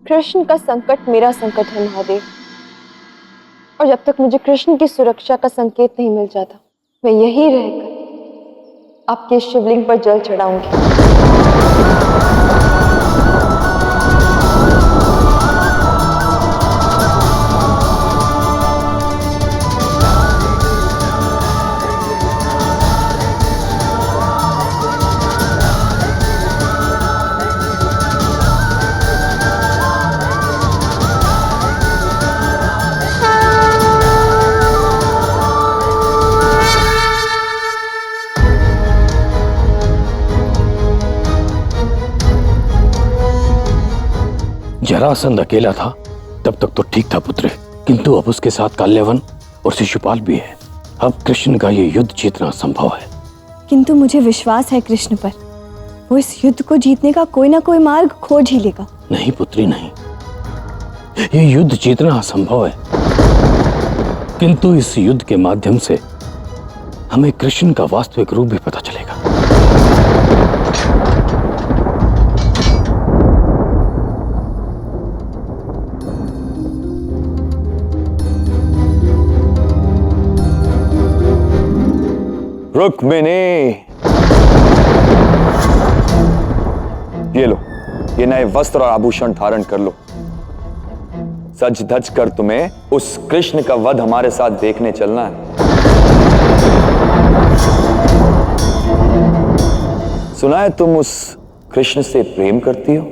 कृष्ण का संकट मेरा संकट है महादेव, और जब तक मुझे कृष्ण की सुरक्षा का संकेत नहीं मिल जाता, मैं यहीं रहकर आपके शिवलिंग पर जल चढ़ाऊंगी। जरासंध अकेला था तब तक तो ठीक था पुत्र, किंतु अब उसके साथ काल्यवन और शिशुपाल भी है। अब कृष्ण का ये युद्ध जीतना संभव है। किंतु मुझे विश्वास है कृष्ण पर, वो इस युद्ध को जीतने का कोई ना कोई मार्ग खोज ही लेगा। नहीं पुत्री नहीं, ये युद्ध जीतना असंभव है, किंतु इस युद्ध के माध्यम से हमें कृष्ण का वास्तविक रूप भी पता चलेगा। रुक्मिणी, ये लो, ये नए वस्त्र और आभूषण धारण कर लो। सज धज कर तुम्हें उस कृष्ण का वध हमारे साथ देखने चलना है। सुना है तुम उस कृष्ण से प्रेम करती हो।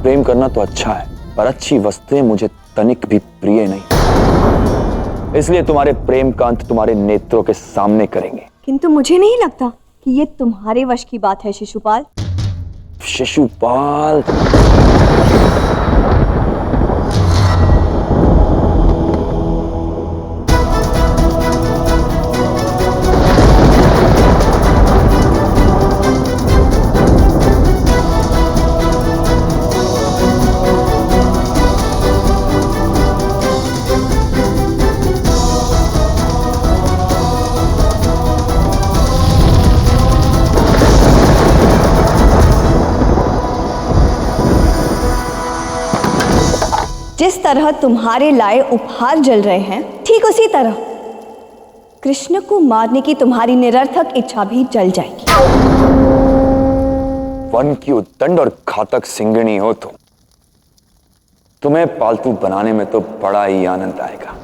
प्रेम करना तो अच्छा है, पर अच्छी वस्तुएं मुझे तनिक भी प्रिय नहीं, इसलिए तुम्हारे प्रेम का अंत तुम्हारे नेत्रों के सामने करेंगे। किंतु मुझे नहीं लगता कि ये तुम्हारे वश की बात है शिशुपाल। शिशुपाल, जिस तरह तुम्हारे लाए उपहार जल रहे हैं, ठीक उसी तरह कृष्ण को मारने की तुम्हारी निरर्थक इच्छा भी जल जाएगी। वन की उद्दंड और घातक सिंगणी हो तो तुम्हें पालतू बनाने में तो बड़ा ही आनंद आएगा।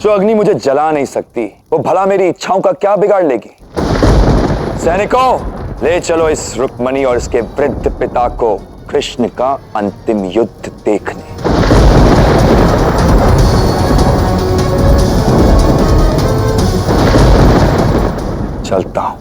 जो अग्नि मुझे जला नहीं सकती, वो भला मेरी इच्छाओं का क्या बिगाड़ लेगी। सैनिकों, ले चलो इस रुक्मणी और इसके वृद्ध पिता को कृष्ण का अंतिम युद्ध देखने। चलता हूं।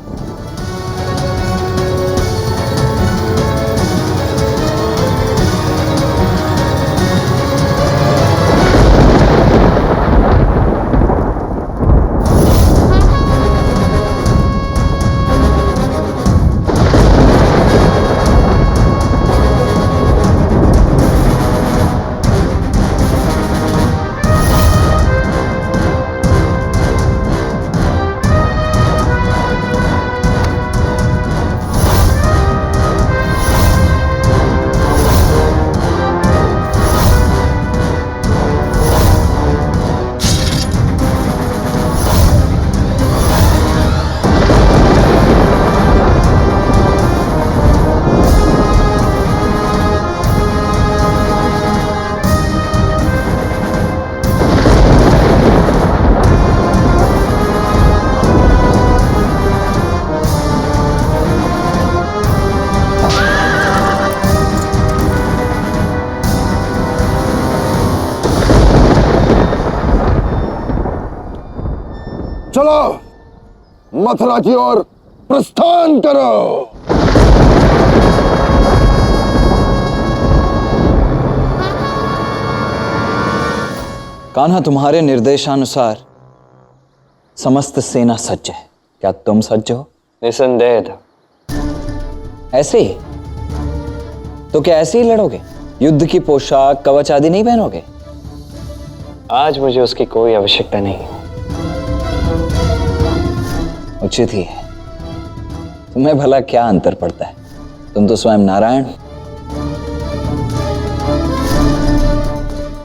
चलो मथुरा की ओर प्रस्थान करो। कान्हा, तुम्हारे निर्देशानुसार समस्त सेना सज्ज है। क्या तुम सज्ज हो? निसंदेह था। ऐसे ही? तो क्या ऐसे ही लड़ोगे? युद्ध की पोशाक, कवच आदि नहीं पहनोगे? आज मुझे उसकी कोई आवश्यकता नहीं। उचित ही है। तुम्हें भला क्या अंतर पड़ता है? तुम तो स्वयं नारायण।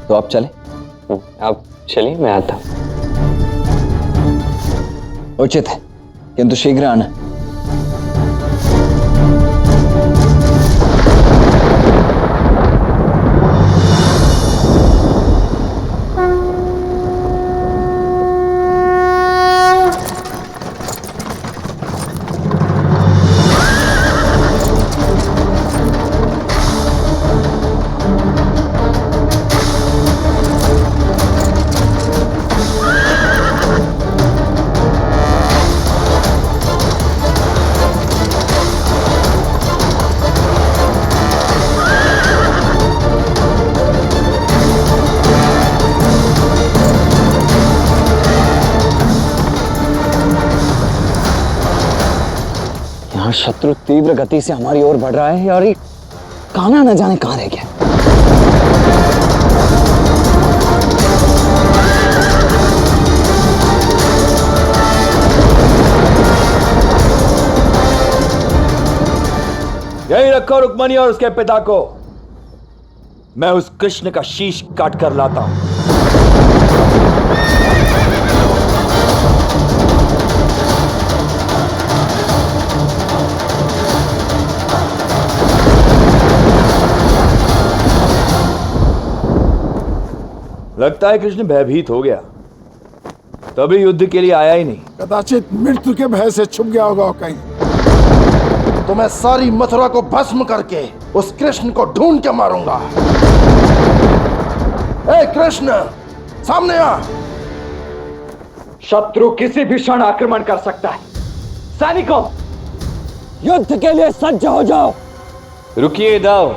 तो आप चले? आप चलिए, मैं आता हूं। उचित है, किंतु शीघ्र आना। शत्रु तीव्र गति से हमारी ओर बढ़ रहा है और ये कान्हा न जाने कहां रह गया। यही रखो रुक्मणी और उसके पिता को। मैं उस कृष्ण का शीश काट कर लाता हूं। लगता है कृष्ण भयभीत हो गया, तभी युद्ध के लिए आया ही नहीं। कदाचित मृत्यु के भय से छुप गया होगा कहीं। तो मैं सारी मथुरा को भस्म करके उस कृष्ण को ढूंढ के मारूंगा। ए कृष्ण, सामने आ। शत्रु किसी भी क्षण आक्रमण कर सकता है। सैनिकों, युद्ध के लिए सज्ज हो जाओ। रुकिए दाव।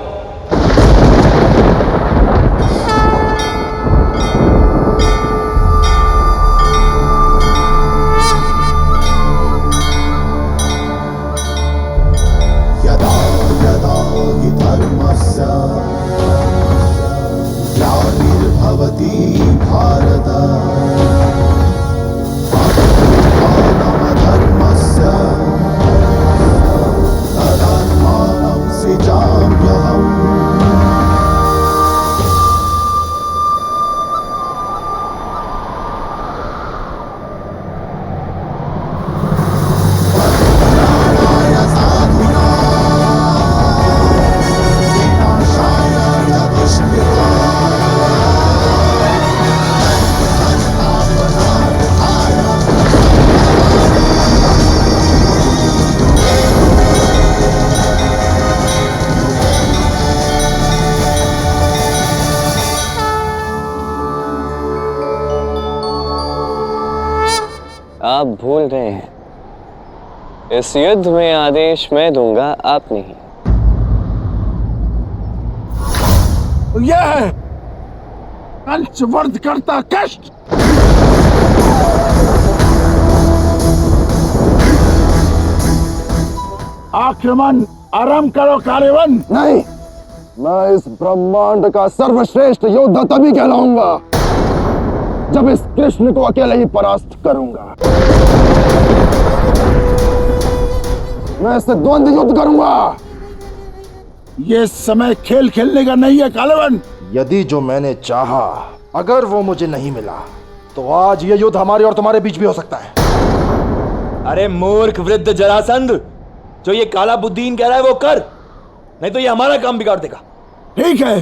आप भूल रहे हैं, इस युद्ध में आदेश मैं दूंगा, आप नहीं। यह है कंचवर्ध करता कष्ट। आक्रमण आरंभ करो कार्यवन। नहीं, मैं इस ब्रह्मांड का सर्वश्रेष्ठ योद्धा तभी कहलाऊंगा जब इस कृष्ण को अकेले ही परास्त करूंगा। मैं इससे द्वंद्व युद्ध करूंगा। ये समय खेल खेलने का नहीं है कालवन। यदि जो मैंने चाहा अगर वो मुझे नहीं मिला तो आज ये युद्ध हमारे और तुम्हारे बीच भी हो सकता है। अरे मूर्ख वृद्ध जरासंध, जो ये काला बुद्दीन कह रहा है वो कर, नहीं तो ये हमारा काम बिगाड़ देगा। ठीक है,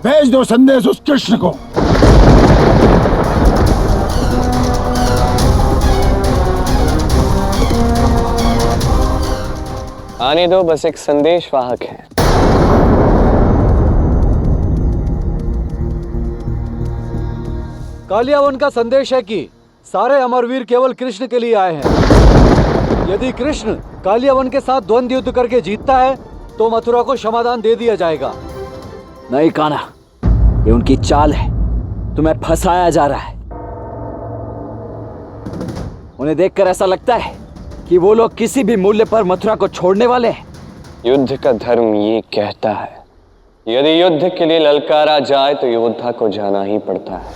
भेज दो संदेश उस कृष्ण को। आने दो, बस एक संदेश वाहक है। कालियावन का संदेश है कि सारे अमरवीर केवल कृष्ण के लिए आए हैं। यदि कृष्ण कालियावन के साथ द्वंद्व युद्ध करके जीतता है तो मथुरा को क्षमादान दे दिया जाएगा। नहीं कान्हा, ये उनकी चाल है। तुम्हें फंसाया जा रहा है। उन्हें देखकर ऐसा लगता है कि वो लोग किसी भी मूल्य पर मथुरा को छोड़ने वाले हैं। युद्ध का धर्म ये कहता है, यदि युद्ध के लिए ललकारा जाए तो योद्धा को जाना ही पड़ता है।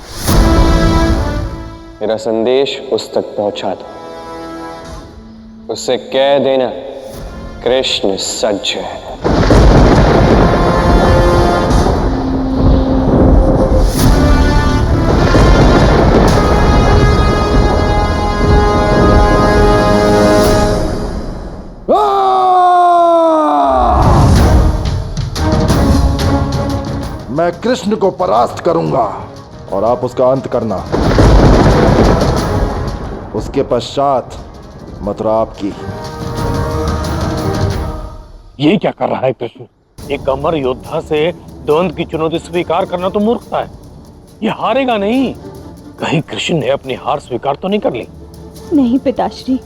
मेरा संदेश उस तक पहुंचा दो, उससे कह देना कृष्ण सज्ज है। मैं कृष्ण को परास्त करूंगा और आप उसका अंत करना। उसके पश्चात मथुरा आपकी। ये क्या कर रहा है कृष्ण? एक अमर योद्धा से द्वंद्व की चुनौती स्वीकार करना तो मूर्खता है। ये हारेगा नहीं। कहीं कृष्ण ने अपनी हार स्वीकार तो नहीं कर ली? नहीं पिताश्री,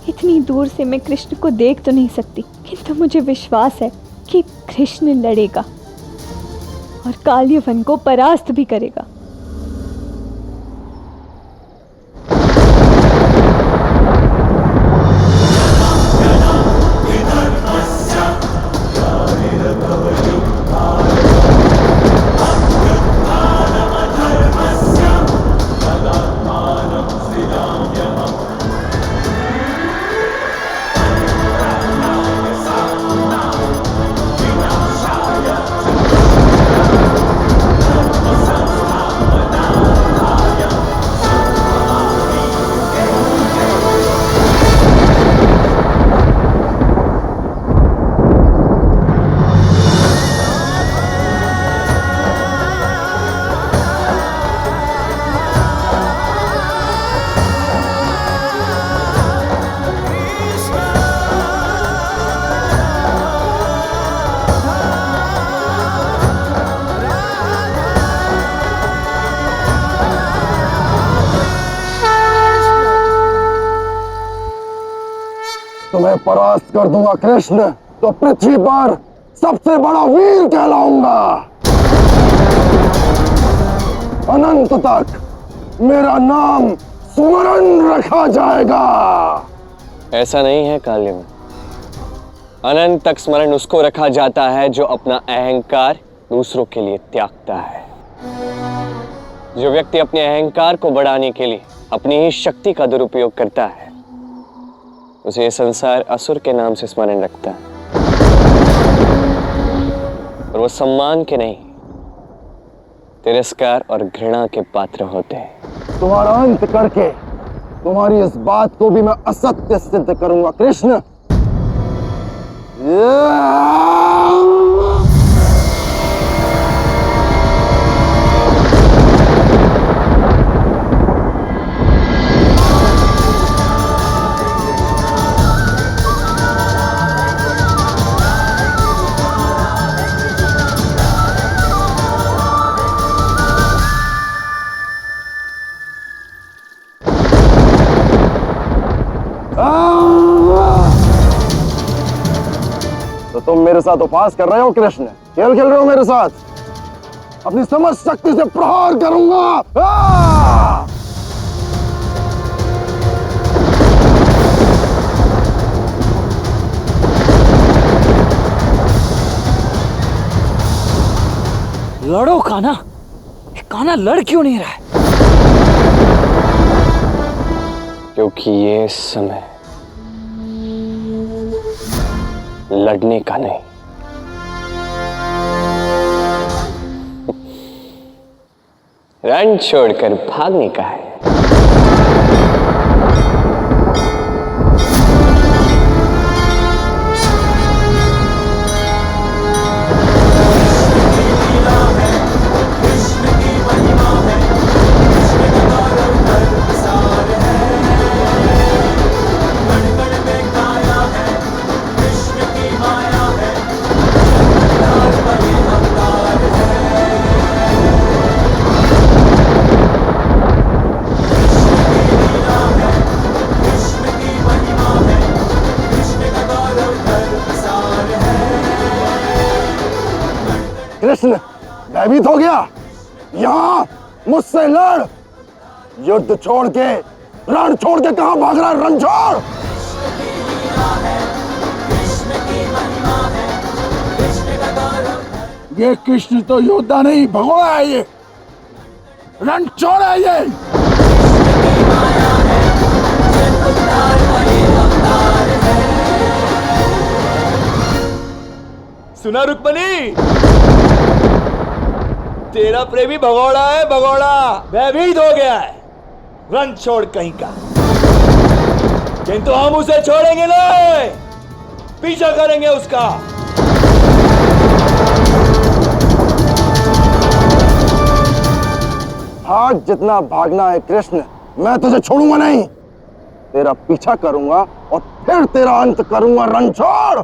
इतनी दूर से मैं कृष्ण को देख तो नहीं सकती, किंतु मुझे विश्वास है कि कृष्ण लड़ेगा और काल्यवन को परास्त भी करेगा। तुम्हें परास्त कर दूंगा कृष्ण तो पृथ्वी पर सबसे बड़ा वीर कहलाऊंगा। अनंत तक मेरा नाम स्मरण रखा जाएगा। ऐसा नहीं है काल्यवन। अनंत तक स्मरण उसको रखा जाता है जो अपना अहंकार दूसरों के लिए त्यागता है। जो व्यक्ति अपने अहंकार को बढ़ाने के लिए अपनी ही शक्ति का दुरुपयोग करता है, उसे ये संसार असुर के नाम से स्मरण रखता है। और वो सम्मान के नहीं, तिरस्कार और घृणा के पात्र होते हैं। तुम्हारा अंत करके तुम्हारी इस बात को भी मैं असत्य सिद्ध करूंगा कृष्ण। तो तुम मेरे साथ उपवास कर रहे हो कृष्ण? खेल खेल रहे हो मेरे साथ? अपनी समझ शक्ति से प्रहार करूंगा। लड़ो कान्हा। कान्हा लड़ क्यों नहीं रहा है? क्योंकि ये समय लड़ने का नहीं, रण छोड़कर भागने का है। कृष्ण भयभीत हो गया। यहाँ मुझसे लड़। युद्ध छोड़ के, रण छोड़ के कहां भाग रहा है रणछोड़? ये कृष्ण तो योद्धा नहीं, भगोड़ा है ये, रणछोड़ है ये। सुना रुक्मणी, तेरा प्रेमी भगोड़ा है, भगोड़ा भयभीत हो गया है, रणछोड़ कहीं का। किंतु हम उसे छोड़ेंगे नहीं, पीछा करेंगे उसका। भाग जितना भागना है कृष्ण, मैं तुझे छोड़ूंगा नहीं। तेरा पीछा करूंगा और फिर तेरा अंत करूंगा रणछोड़।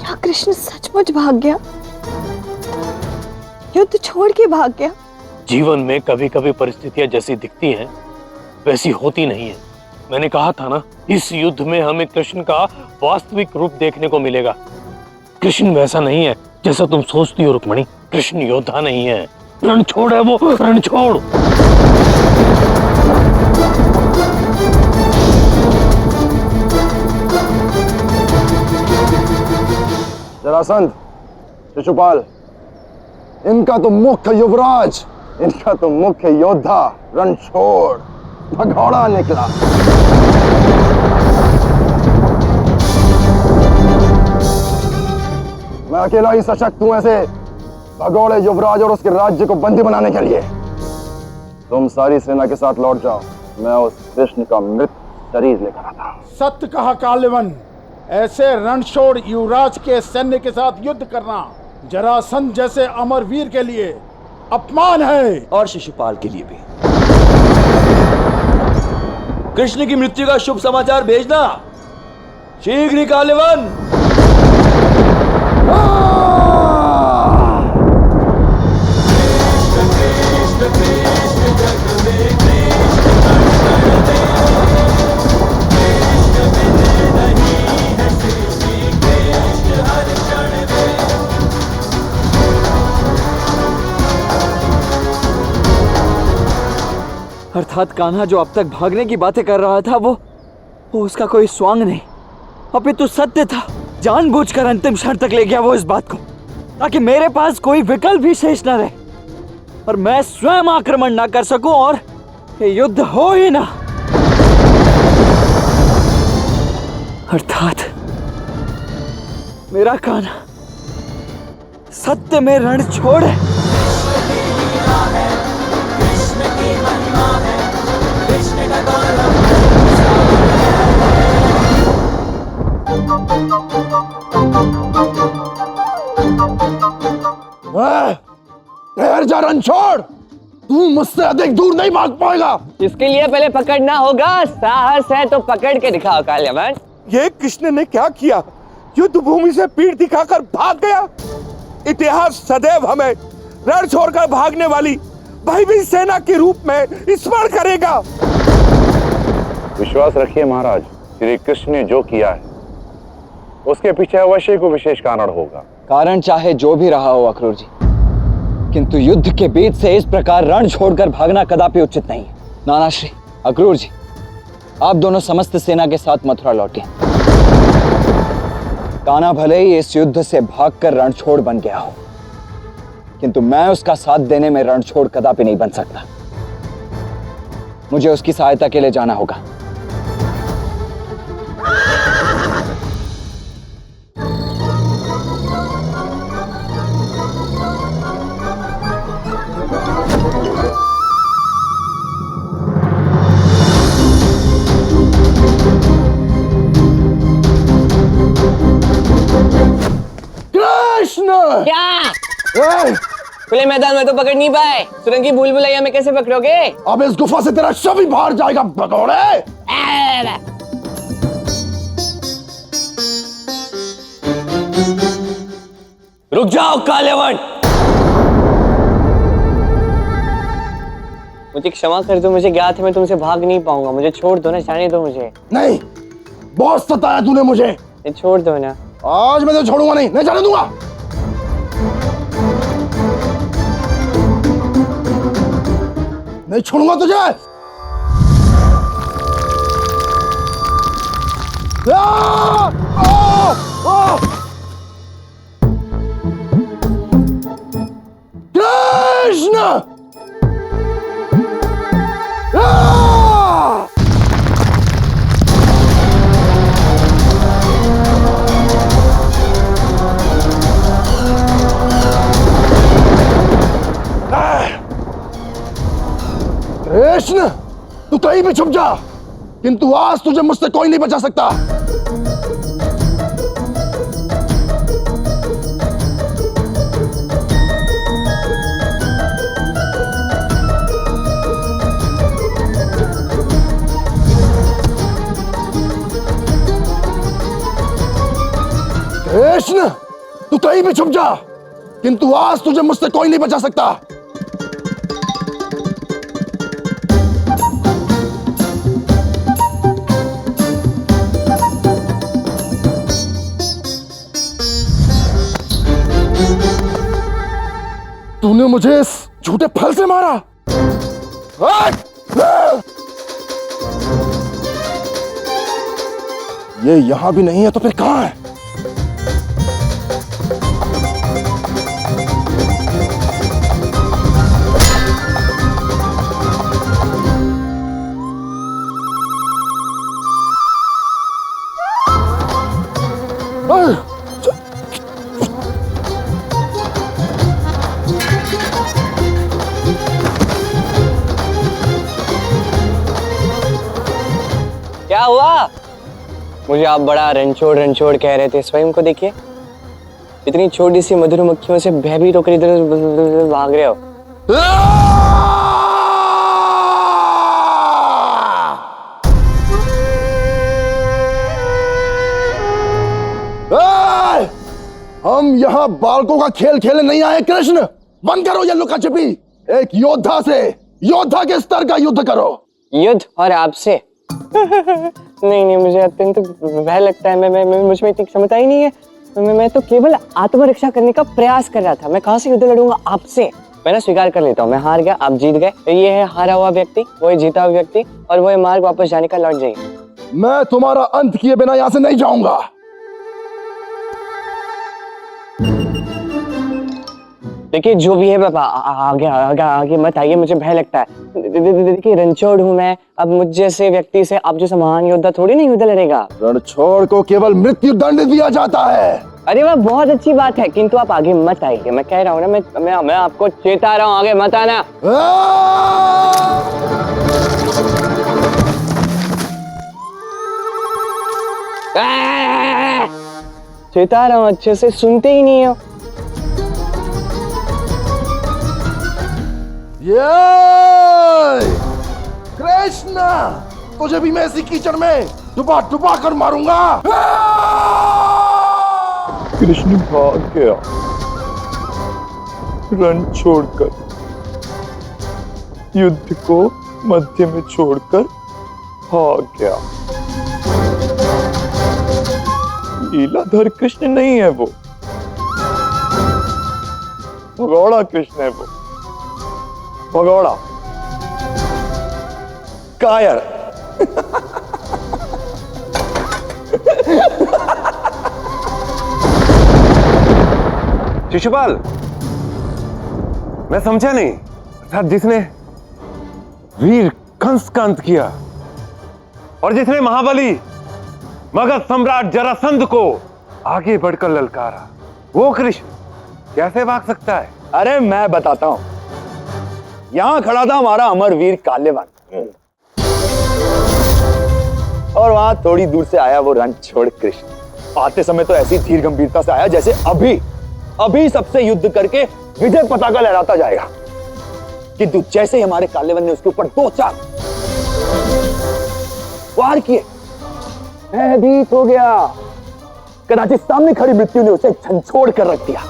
क्या कृष्ण सचमुच भाग गया? युद्ध छोड़ के भाग गया? जीवन में कभी कभी परिस्थितियां जैसी दिखती हैं वैसी होती नहीं है। मैंने कहा था ना, इस युद्ध में हमें कृष्ण का वास्तविक रूप देखने को मिलेगा। कृष्ण वैसा नहीं है जैसा तुम सोचती हो रुक्मणी। कृष्ण योद्धा नहीं है, रणछोड़ है वो, रणछोड़। जरासंध, शिशुपाल, इनका तो मुख्य युवराज, इनका तो मुख्य योद्धा रणछोड़ भगोड़ा निकला। मैं अकेला ही सशक्त हूं ऐसे भगोड़े युवराज और उसके राज्य को बंदी बनाने के लिए। तुम सारी सेना के साथ लौट जाओ, मैं उस कृष्ण का मृत शरीर लेकर आता हूं। सत्य कहा काल्यवन, ऐसे रणछोड़ युवराज के सैन्य के साथ युद्ध करना जरासंध जैसे अमर वीर के लिए अपमान है, और शिशुपाल के लिए भी। कृष्ण की मृत्यु का शुभ समाचार भेजना शीघ्र ही काल्यवन। अर्थात कान्हा जो अब तक भागने की बातें कर रहा था वो उसका कोई स्वांग नहीं, अपितु सत्य था। जानबूझकर अंतिम क्षण तक ले गया वो इस बात को, ताकि मेरे पास कोई विकल्प भी शेष न रहे और मैं स्वयं आक्रमण ना कर सकूं और ये युद्ध हो ही ना। अर्थात मेरा कान्हा सत्य में रणछोड़ है। ठहर जा रणछोड़, तू मुझसे अधिक दूर नहीं भाग पाएगा। इसके लिए पहले पकड़ना होगा, साहस है तो पकड़ के दिखाओ काल्यवन। ये कृष्ण ने क्या किया? युद्ध भूमि से पीठ दिखाकर भाग गया। इतिहास सदैव हमें रण छोड़कर भागने वाली भयभीत सेना के रूप में स्मरण करेगा। विश्वास रखिए महाराज, श्री कृष्ण ने जो किया है उसके पीछे अवश्य को विशेष कारण होगा। कारण चाहे जो भी रहा हो अक्रूर जी, किंतु युद्ध के बीच से इस प्रकार रण छोड़कर भागना कदापि उचित नहीं है। नानाश्री, अक्रूर जी, आप दोनों समस्त सेना के साथ मथुरा लौटे। कान्हा भले ही इस युद्ध से भागकर रणछोड़ बन गया हो, किंतु मैं उसका साथ देने में रणछोड़ कदापि नहीं बन सकता। मुझे उसकी सहायता के लिए जाना होगा। क्या? खुले मैदान में तो पकड़ नहीं पाए, सुरंगी भूल भुलैया में कैसे पकड़ोगे? अब इस गुफा से तेरा शव ही बाहर जाएगा भगोड़े। रुक जाओ काल्यवन, मुझे क्षमा कर दो, मुझे ज्ञात है मैं तुमसे भाग नहीं पाऊंगा। मुझे छोड़ दो ना, जाने दो मुझे। नहीं, बहुत सताया तूने मुझे। छोड़ दो ना। आज मैं तो छोड़ूंगा नहीं, नहीं जाने दूंगा। नहीं छोड़ूंगा तुझे। कृष्ण! कृष्ण, तू कहीं भी छुप जा, किंतु आज तुझे मुझसे कोई नहीं बचा सकता। कृष्ण, तू कहीं भी छुप जा, किंतु आज तुझे मुझसे कोई नहीं बचा सकता। तूने मुझे इस झूठे फल से मारा। ये यहां भी नहीं है तो फिर कहां है? क्या हुआ? मुझे आप बड़ा रणछोड़ कह रहे थे, स्वयं को देखिए, इतनी छोटी सी मधुर मक्खियों से भयभीत होकर इधर भाग रहे हो। हम यहाँ बालकों का खेल खेलने नहीं आए कृष्ण। बंद करो ये लुका छिपी। एक योद्धा के स्तर का युद्ध करो। युद्ध और आपसे? नहीं, मुझे अत्यंत भय लगता है। मैं मुझ में इतनी क्षमता ही नहीं है। मैं तो केवल आत्मरक्षा करने का प्रयास कर रहा था। मैं कहाँ से युद्ध लड़ूंगा आपसे? मैं ना स्वीकार कर लेता हूँ, मैं हार गया, आप जीत गए। ये है हारा हुआ व्यक्ति, वो है जीता हुआ व्यक्ति, और वो है मार्ग वापस जाने का, लौट जाइए। मैं तुम्हारा अंत किए बिना यहाँ से नहीं जाऊंगा। देखिए जो भी है बाबा, आगे मत आइए, मुझे भय लगता है। देखिए रणछोड़ हूँ मैं, अब मुझ जैसे व्यक्ति से आप जैसा महान योद्धा थोड़ी नहीं युद्ध लड़ेगा। रणछोड़ को केवल मृत्यु दंड दिया जाता है। अरे वाह, बहुत अच्छी बात है, किंतु आप आगे मत आइए। मैं कह रहा हूँ ना, मैं आपको चेता रहा हूँ, आगे मत आना। चेता रहा हूँ, अच्छे से सुनते ही नहीं हो। कृष्ण, तुझे भी मैं इसी कीचड़ में डुबा कर मारूंगा। कृष्ण भाग गया, रण छोड़कर, युद्ध को मध्य में छोड़कर भाग गया। लीलाधर कृष्ण नहीं है वो, भगौड़ा कृष्ण है वो। भगौड़ा, कायर। शिशुपाल, मैं समझा नहीं। अर्थात जिसने वीर कंस का अंत किया और जिसने महाबली मगध सम्राट जरासंध को आगे बढ़कर ललकारा, वो कृष्ण कैसे भाग सकता है? अरे मैं बताता हूं। यहां खड़ा था हमारा अमरवीर काल्यवन, और वहां थोड़ी दूर से आया वो रणछोड़ कृष्ण। आते समय तो ऐसी धीर गंभीरता से आया जैसे अभी सबसे युद्ध करके विजय पताका लहराता जाएगा। किंतु जैसे ही हमारे काल्यवन ने उसके ऊपर 2-4 वार किए, भयभीत हो गया। कदाचित सामने खड़ी मृत्यु ने उसे झंझोड़ कर रख दिया।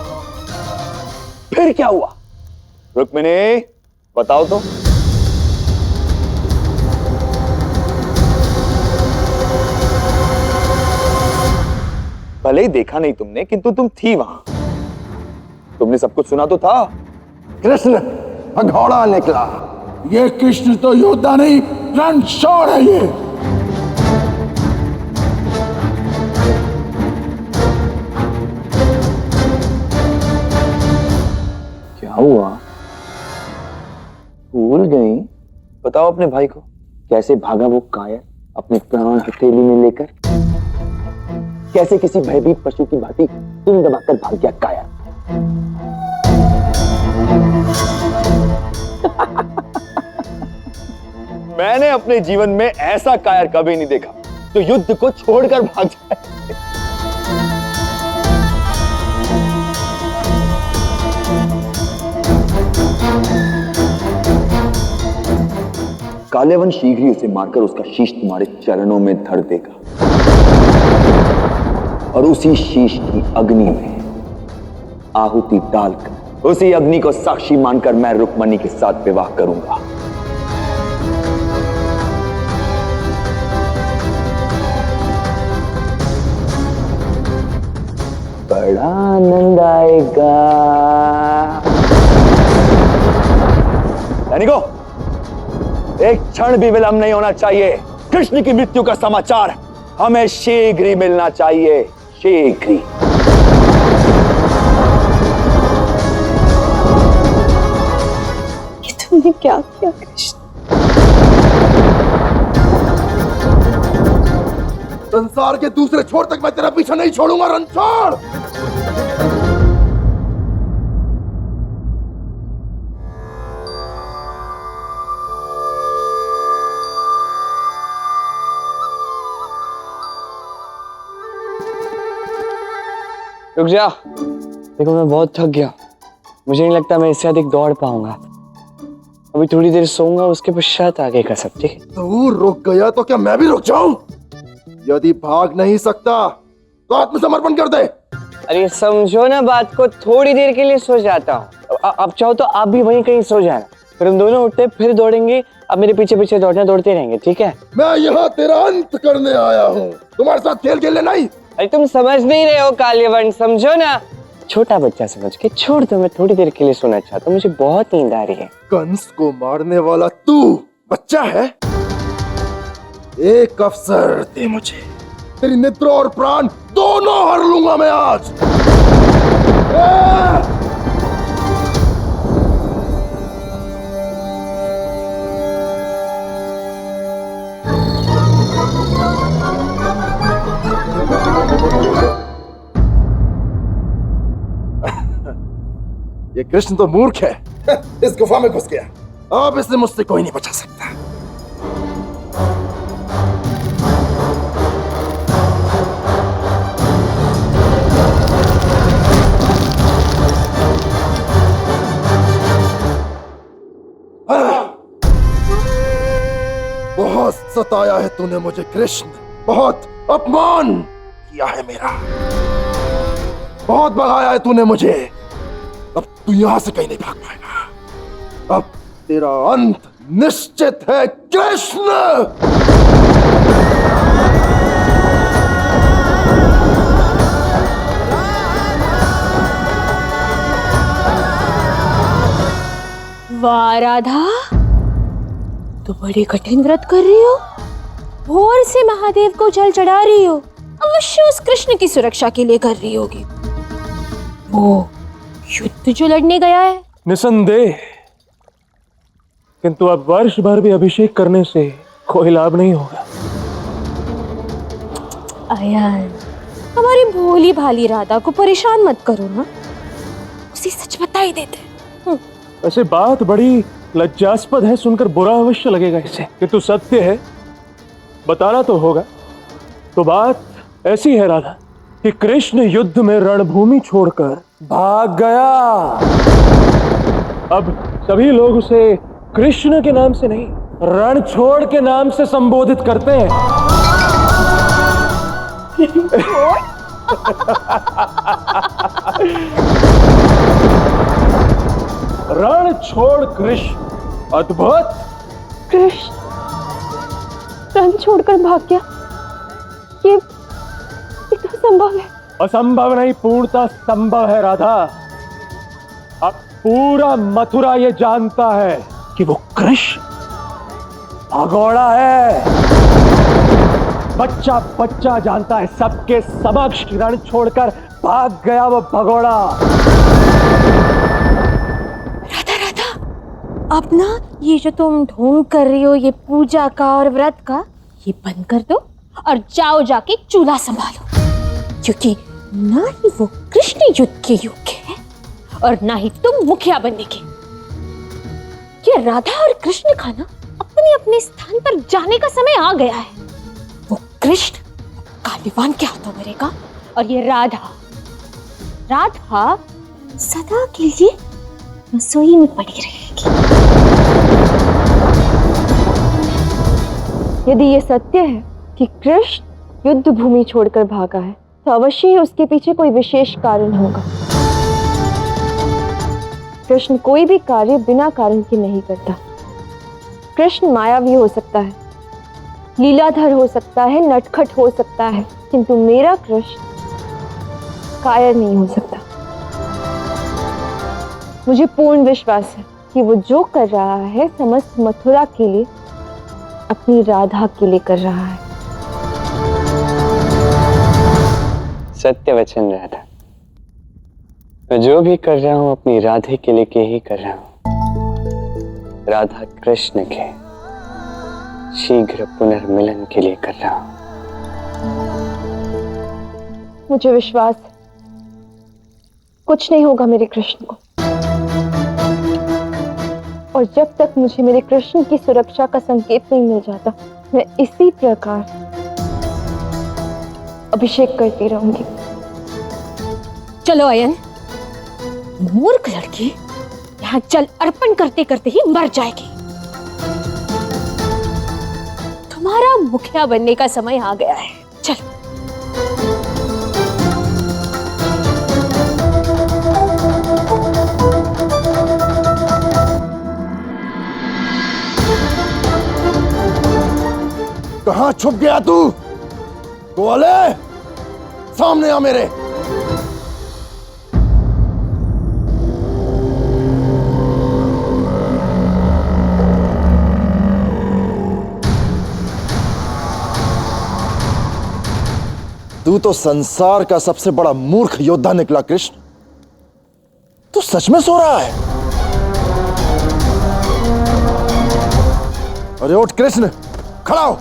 फिर क्या हुआ? रुक्मिणी, बताओ तो। भले ही देखा नहीं तुमने, किंतु तुम थी वहां, तुमने सब कुछ सुना तो था। कृष्ण भगौड़ा निकला, ये कृष्ण तो योद्धा नहीं, रणछोड़ है ये। क्या हुआ? भूल गई? बताओ अपने भाई को, कैसे भागा वो कायर अपने प्राण हथेली में लेकर? कैसे किसी भयभीत पशु की भांति तुम दबाकर भाग गया कायर? मैंने अपने जीवन में ऐसा कायर कभी नहीं देखा जो युद्ध को छोड़कर भाग जाए। कालेवन शीघ्र ही उसे मारकर उसका शीश तुम्हारे चरणों में धर देगा और उसी शीश की अग्नि में आहुति डालकर उसी अग्नि को साक्षी मानकर मैं रुक्मणी के साथ विवाह करूंगा। बड़ा आनंद आएगा। सैनिकों, एक क्षण भी विलंब नहीं होना चाहिए। कृष्ण की मृत्यु का समाचार हमें शीघ्र ही मिलना चाहिए, शीघ्र ही। ये तुमने क्या किया कृष्ण? संसार के दूसरे छोर तक मैं तेरा पीछा नहीं छोड़ूंगा रणछोड़। रुक जा। देखो मैं बहुत थक गया, मुझे नहीं लगता मैं इससे अधिक दौड़ पाऊंगा। अभी थोड़ी देर सोऊंगा, उसके पश्चात आगे का सब। ठीक है? तू रुक गया तो क्या मैं भी रुक जाऊं? यदि भाग नहीं सकता तो आत्मसमर्पण कर दे। अरे समझो ना बात को, थोड़ी देर के लिए सो जाता हूँ। अब चाहो तो आप भी वहीं कहीं सो जाना, फिर हम दोनों उठते फिर दौड़ेंगे। अब मेरे पीछे पीछे दौड़ते रहेंगे, ठीक है? मैं यहाँ तेरा अंत करने आया हूँ, तुम्हारे साथ खेल खेलने नहीं। अरे तुम समझ नहीं रहे हो काल्यवन, समझो ना। छोटा बच्चा समझ के छोड़ दो, मैं थोड़ी देर के लिए सोना चाहता हूँ, मुझे बहुत नींद आ रही है। कंस को मारने वाला तू बच्चा है? एक अवसर दे मुझे, तेरी नेत्र और प्राण दोनों हर लूंगा मैं आज। ये कृष्ण तो मूर्ख है, इस गुफा में घुस गया। अब इसे मुझसे कोई नहीं बचा सकता। बहुत सताया है तूने मुझे कृष्ण, बहुत अपमान किया है मेरा, बहुत भगाया है तूने मुझे। अब तू यहां से कहीं नहीं भाग पाएगा। अब तेरा अंत निश्चित है कृष्ण। वाह राधा, तो बड़ी कठिन व्रत कर रही हो, भोर से महादेव को जल चढ़ा रही हो। अवश्य उस कृष्ण की सुरक्षा के लिए कर रही होगी। वो युद्ध जो लड़ने गया है। निसंदेह, किंतु अब वर्ष भर भी अभिषेक करने से कोई लाभ नहीं होगा। आयन, हमारी भोली भाली राधा को परेशान मत करो ना, उसे सच बता ही देते। वैसे बात बड़ी लज्जास्पद है, सुनकर बुरा अवश्य लगेगा इसे, किंतु सत्य है, बताना तो होगा। तो बात ऐसी है राधा कि कृष्ण युद्ध में रणभूमि छोड़कर भाग गया। अब सभी लोग उसे कृष्ण के नाम से नहीं, रणछोड़ के नाम से संबोधित करते हैं। रणछोड़ कृष्ण, अद्भुत। कृष्ण रण छोड़कर भाग गया, ये तो संभव है। असंभव नहीं, पूर्णतः संभव है राधा। अब पूरा मथुरा ये जानता है कि वो कृष्ण भगोड़ा है। बच्चा बच्चा जानता है, सबके समक्ष रण छोड़कर भाग गया वो भगोड़ा। राधा राधा, अब ना ये जो तुम ढोंग कर रही हो, ये पूजा का और व्रत का, ये बंद कर दो और जाओ जाके चूल्हा संभालो, क्योंकि ना ही वो कृष्ण युद्ध के योग्य है और ना ही तुम मुखिया बनने के। ये राधा और कृष्ण का ना अपने अपने स्थान पर जाने का समय आ गया है। वो कृष्ण कालीवान के हाथों मरेगा और ये राधा सदा के लिए रसोई में पड़ी रहेगी। यदि ये सत्य है कि कृष्ण युद्ध भूमि छोड़कर भागा है, तो अवश्य ही उसके पीछे कोई विशेष कारण होगा। कृष्ण कोई भी कार्य बिना कारण के नहीं करता। कृष्ण मायावी हो सकता है, लीलाधर हो सकता है, नटखट हो सकता है, किंतु मेरा कृष्ण कायर नहीं हो सकता। मुझे पूर्ण विश्वास है कि वो जो कर रहा है समस्त मथुरा के लिए, अपनी राधा के लिए कर रहा है। सत्य वचन राधा, मैं जो भी कर रहा हूं अपनी राधे के लिए ही कर रहा हूं। राधा कृष्ण के शीघ्र पुनर्मिलन के लिए कर रहा हूं। मुझे विश्वास है कुछ नहीं होगा मेरे कृष्ण को, और जब तक मुझे मेरे कृष्ण की सुरक्षा का संकेत नहीं मिल जाता, मैं इसी प्रकार अभिषेक करती रहूंगी। चलो अयन, मूर्ख लड़की यहाँ जल अर्पण करते करते ही मर जाएगी। तुम्हारा मुखिया बनने का समय आ गया है। चलो। कहां छुप गया तू? गोले, सामने आ मेरे। तू तो संसार का सबसे बड़ा मूर्ख योद्धा निकला कृष्ण। तू सच में सो रहा है? अरे उठ कृष्ण, खड़ा हो।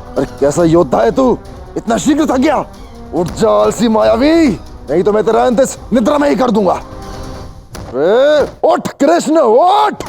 अरे कैसा योद्धा है तू, इतना शीघ्र थक गया? उठ जा आलसी मायावी, नहीं तो मैं तेरा अंत निद्रा में ही कर दूंगा। अरे उठ कृष्ण, उठ।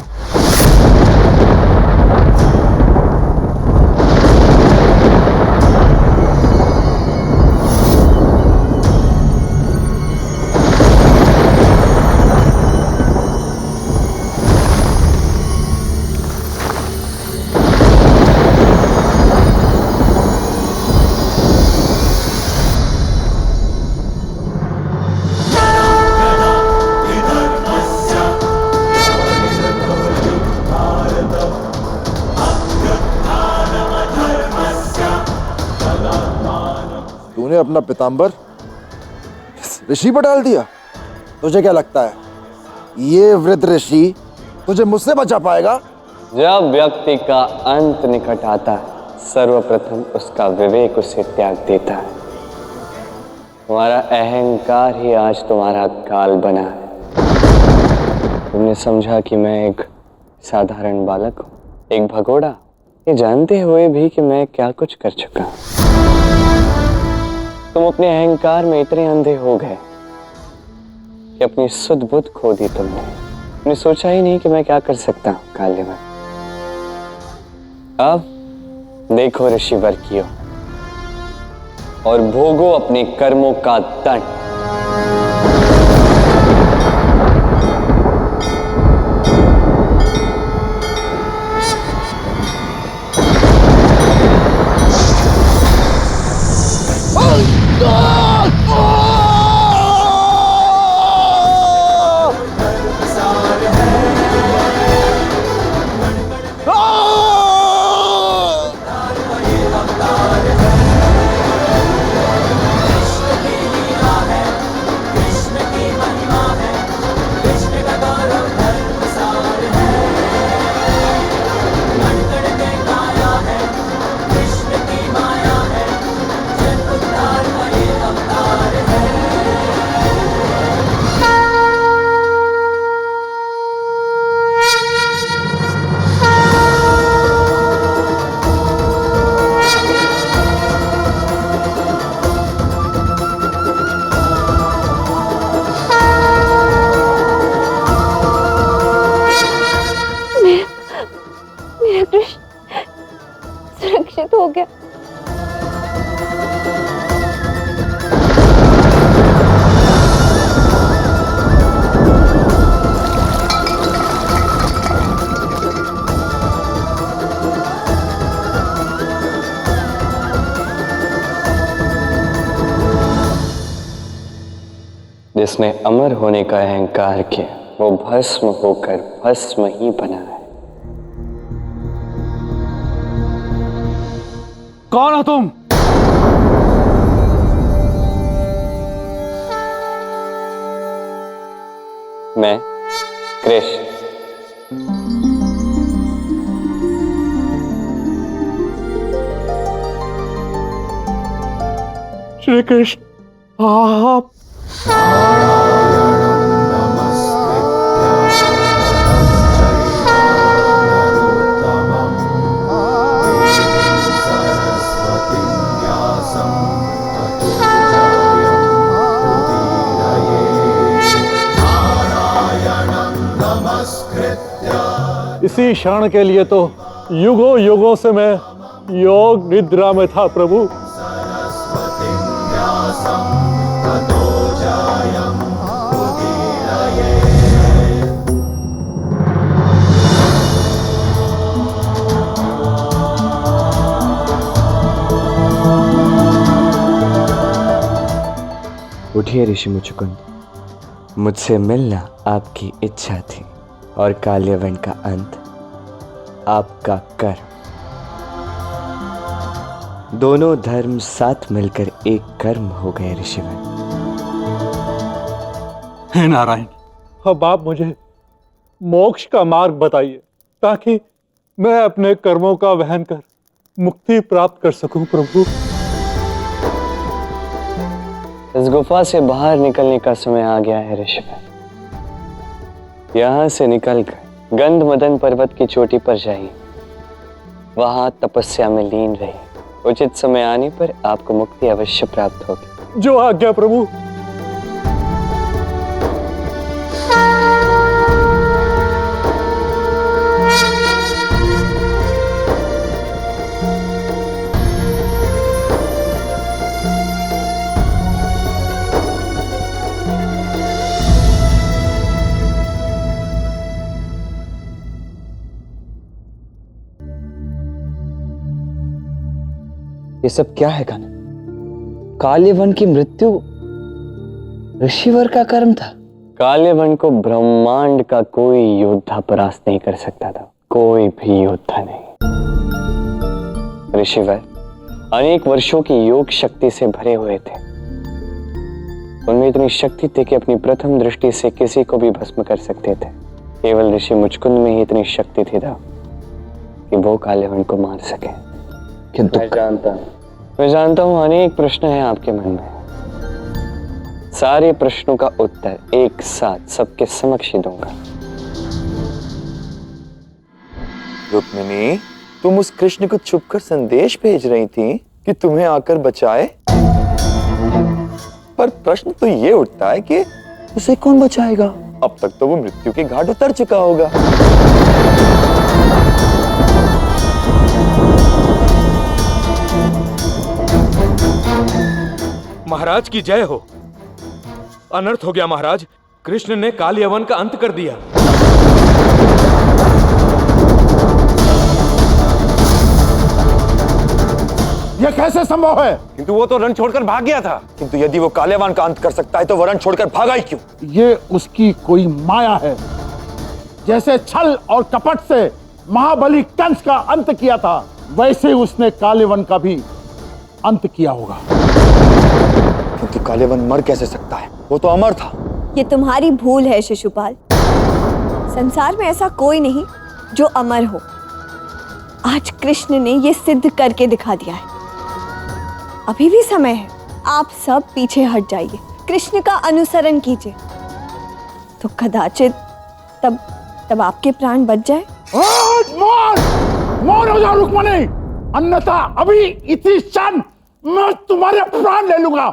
तूने अपना पितांबर ऋषि पर डाल दिया। तुझे क्या लगता है ये वृद्ध ऋषि तुझे मुझसे बचा पाएगा? जब व्यक्ति का अंत निकट आता है, सर्वप्रथम उसका विवेक उसे त्याग देता है। तुम्हारा अहंकार ही आज तुम्हारा काल बना है। तुमने समझा कि मैं एक साधारण बालक हूँ, एक भगोड़ा, ये जानते हुए भी कि मैं क्या कुछ कर चुका हूँ। तुम अपने अहंकार में इतने अंधे हो गए कि अपनी सुध बुद्ध खो दी तुमने सोचा ही नहीं कि मैं क्या कर सकता हूँ काल्यवन। अब देखो ऋषिवर कियो और भोगो अपने कर्मों का दंड। जिसने अमर होने का अहंकार किया वो भस्म होकर भस्म ही बना है। कौन हो तुम? मैं कृष्ण। श्री कृष्ण आप इसी क्षण के लिए तो युगों युगों से मैं योग निद्रा में था प्रभु। उठिए ऋषि मुचुकुंद, मुझसे मिलना आपकी इच्छा थी और काल्यवन का अंत आपका कर्म। दोनों धर्म साथ मिलकर एक कर्म हो गए ऋषिवन। हे नारायण, अब आप मुझे मोक्ष का मार्ग बताइए ताकि मैं अपने कर्मों का वहन कर मुक्ति प्राप्त कर सकूं प्रभु। इस गुफा से बाहर निकलने का समय आ गया है ऋषिवर। यहां से निकलकर गंध मदन पर्वत की चोटी पर जाइए, वहां तपस्या में लीन रहिए। उचित समय आने पर आपको मुक्ति अवश्य प्राप्त होगी। जो आज्ञा प्रभु। ये सब क्या है कानन? काल्यवन की मृत्यु ऋषिवर का कर्म था। काल्यवन को ब्रह्मांड का कोई योद्धा परास्त नहीं कर सकता था, कोई भी योद्धा नहीं। ऋषिवर अनेक वर्षों की योग शक्ति से भरे हुए थे। उनमें इतनी शक्ति थी कि अपनी प्रथम दृष्टि से किसी को भी भस्म कर सकते थे। केवल ऋषि मुचकुंद में ही इतनी शक्ति थी कि वो काल्यवन को मार सके। किंतु मैं जानता हूं अनेक प्रश्न हैं आपके मन में। सारे प्रश्नों का उत्तर एक साथ सबके समक्ष ही दूंगा। रुक्मिणी, तुम उस कृष्ण को छुपकर संदेश भेज रही थी कि तुम्हें आकर बचाए, पर प्रश्न तो ये उठता है कि उसे कौन बचाएगा? अब तक तो वो मृत्यु के घाट उतर चुका होगा। महाराज की जय हो। अनर्थ हो गया महाराज, कृष्ण ने काल्यवन का अंत कर दिया। यह कैसे संभव है? किंतु वो तो रण छोड़कर भाग गया था। किंतु यदि वो काल्यवन का अंत कर सकता है तो वो रण छोड़कर भागा ही क्यों? ये उसकी कोई माया है। जैसे छल और कपट से महाबली कंस का अंत किया था, वैसे ही उसने काल्यवन का भी अंत किया होगा। किंतु काल्यवन मर कैसे सकता है? वो तो अमर था। ये तुम्हारी भूल है शिशुपाल। संसार में ऐसा कोई नहीं जो अमर हो। आज कृष्ण ने ये सिद्ध करके दिखा दिया है। अभी भी समय है, आप सब पीछे हट जाइए, कृष्ण का अनुसरण कीजिए, तो कदाचित तब आपके प्राण बच जाए। मौन हो जाओ रुक्मिणी, अन्यथा अभी इसी क्षण मैं तुम्हारे प्राण ले लूंगा।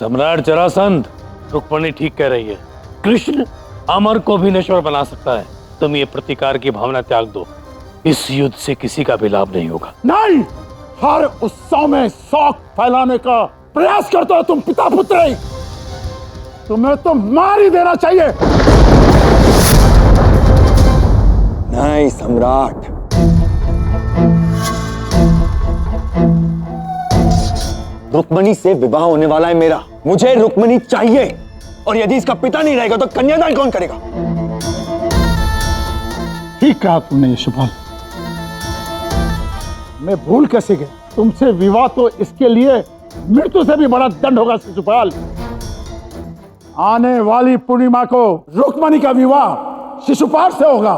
सम्राट जरासंध, रुक्मिणी ठीक कह रही है। कृष्ण अमर को भी नश्वर बना सकता है। तुम ये प्रतिकार की भावना त्याग दो। इस युद्ध से किसी का भी लाभ नहीं होगा। नहीं, हर उत्सव में शौक फैलाने का प्रयास करते हो तुम पिता पुत्र। तुम्हें तो मार ही देना चाहिए। नहीं सम्राट, रुक्मिणी से विवाह होने वाला है मेरा। मुझे रुक्मिणी चाहिए। और यदि इसका पिता नहीं रहेगा तो कन्यादान कौन करेगा? ठीक कहा तुमने यशपाल। मैं भूल कैसे गया, तुमसे विवाह तो इसके लिए मृत्यु से भी बड़ा दंड होगा शिशुपाल। आने वाली पूर्णिमा को रुक्मणी का विवाह शिशुपाल से होगा।